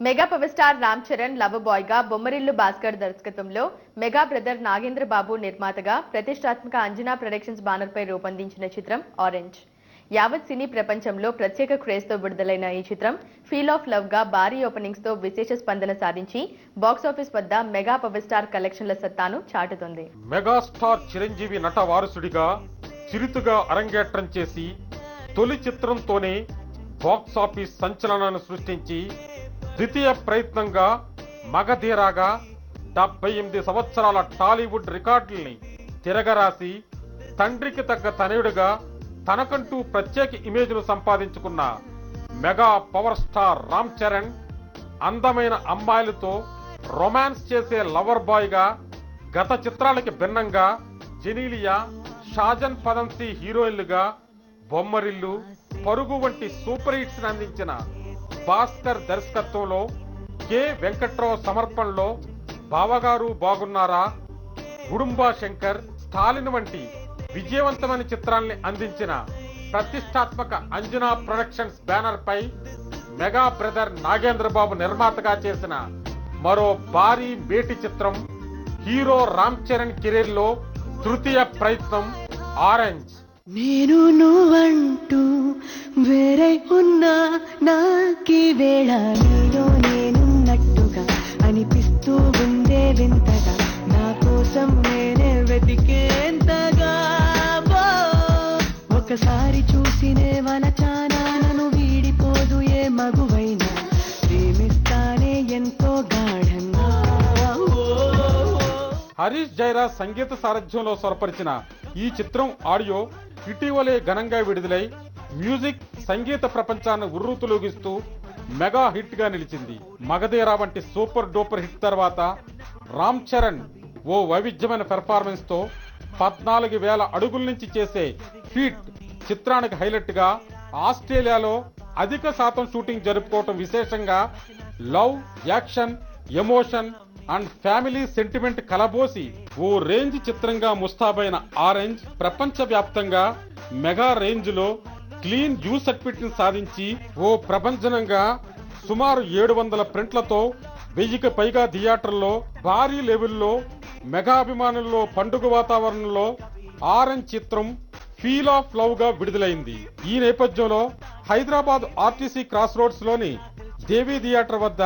Mega power star Ram Charan love boy గా బొమ్మరిల్లు భాస్కర్ దర్శకత్వంలో mega brother Nagendra బాబు నిర్మాతగా ప్రతిష్టాత్మక అంజనా ప్రొడక్షన్స్ బ్యానర్ పై రూపొందించిన చిత్రం ఆరెంజ్. యావత్ సినీ ప్రపంచంలో ప్రత్యేక క్రేజ్ తో విడుదలైన ఈ చిత్రం ఫీల్ ఆఫ్ లవ్ గా భారీ ఓపెనింగ్స్ తో విశేష స్పందన సాధించి బాక్సాఫీస్ వద్ద మెగా పవర్ స్టార్ కలెక్షన్ల సత్తాను చాటుతుంది. మెగాస్టార్ చిరంజీవి నట వారసుడిగా చిరుతుగా అరంగేట్రం చేసి తొలి చిత్రంతోనే బాక్సాఫీస్ సంచలనాన్ని సృష్టించి ద్వితీయ ప్రయత్నంగా మగధీరాగా 78 సంవత్సరాల టాలీవుడ్ రికార్డుల్ని తిరగరాసి తండ్రికి తగ్గ తనయుడిగా తనకంటూ ప్రత్యేక ఇమేజ్ను సంపాదించుకున్న mega power star Ram Charan అందమైన అమ్మాయిలతో రొమాన్స్ చేసే లవర్ బాయ్ గా గత చిత్రాలకి భిన్నంగా జెనీలియా, షాజన్ పదంసి హీరోయిన్లుగా బొమ్మరిల్లు, పరుగు వంటి సూపర్ హిట్స్ అందించిన భాస్కర్ దర్శకత్వంలో కె వెంకట్రావు సమర్పణలో బావగారు బాగున్నారా, గుడుంబా శంకర్, స్టాలిన్ వంటి విజయవంతమైన చిత్రాల్ని అందించిన ప్రతిష్టాత్మక అంజనా ప్రొడక్షన్స్ బ్యానర్ పై మెగా బ్రదర్ నాగేంద్ర బాబు నిర్మాతగా చేసిన మరో భారీ మేటి చిత్రం హీరో రామ్ చరణ్ కెరీర్ లో తృతీయ ప్రయత్నం ఆరెంజ్. నేను నువ్వంటూ వేరే ఉన్నా నాకీ వేళ నీలో నేనున్నట్టుగా అనిపిస్తూ ఉందే వింతగా, నా కోసం నేనే వెతికేంతగా. ఒకసారి చూసినే వలచానా, నన్ను వీడిపోదు ఏ మగువైనా, ప్రేమిస్తానే ఎంతో గాఢంగా. హరీష్ జైరాజ్ సంగీత సారథ్యంలో స్వరపరిచిన ఈ చిత్రం ఆడియో ఇటీవలే ఘనంగా విడుదలై మ్యూజిక్ సంగీత ప్రపంచాన్ని ఉర్రూతులూగిస్తూ మెగా హిట్ గా నిలిచింది. మగధీరా వంటి సూపర్ డూపర్ హిట్ తర్వాత రామ్ చరణ్ ఓ వైవిధ్యమైన పెర్ఫార్మెన్స్ తో 14,000 అడుగుల నుంచి చేసే ఫీట్ చిత్రానికి హైలైట్ గా ఆస్ట్రేలియాలో అధిక శాతం షూటింగ్ జరుపుకోవటం విశేషంగా love, action, emotion and family sentiment కలబోసి ఓ రేంజ్ చిత్రంగా ముస్తాబైన ఆరెంజ్ ప్రపంచ వ్యాప్తంగా మెగా రేంజ్ లో క్లీన్ యూ సర్టిఫికేట్ ని సాధించి ఓ ప్రభంజనంగా సుమారు 700 ప్రింట్లతో 1000కి పైగా థియేటర్లో భారీ లెవెల్లో మెగా అభిమానుల్లో పండుగ వాతావరణంలో ఆరెంజ్ చిత్రం ఫీల్ ఆఫ్ లవ్ గా విడుదలైంది. ఈ నేపథ్యంలో హైదరాబాద్ ఆర్టీసీ క్రాస్ రోడ్స్ లోని దేవీ థియేటర్ వద్ద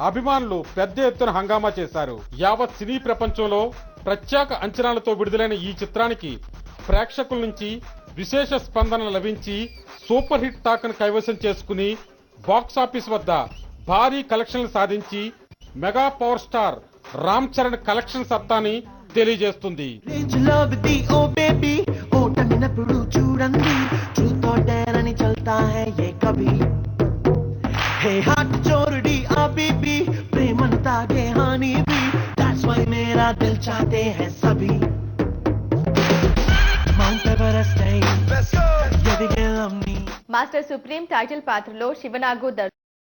అభిమానులు పెద్ద ఎత్తున హంగామా చేశారు. యావత్ సినీ ప్రపంచంలో ప్రత్యేక అంచనాలతో విడుదలైన ఈ చిత్రానికి ప్రేక్షకుల నుంచి విశేష స్పందన లభించి సూపర్ హిట్ టాక్ను కైవసం చేసుకుని బాక్సాఫీస్ వద్ద భారీ కలెక్షన్లు సాధించి mega power star Ram Charan collection సత్తాని తెలియజేస్తుంది. Hey hot chordi abibi preman tage hani bhi, that's why mera dil chahte hain sabhi. Mount Everest hai let's go yadi galamni. Master supreme title పాత్రలో శివనాగు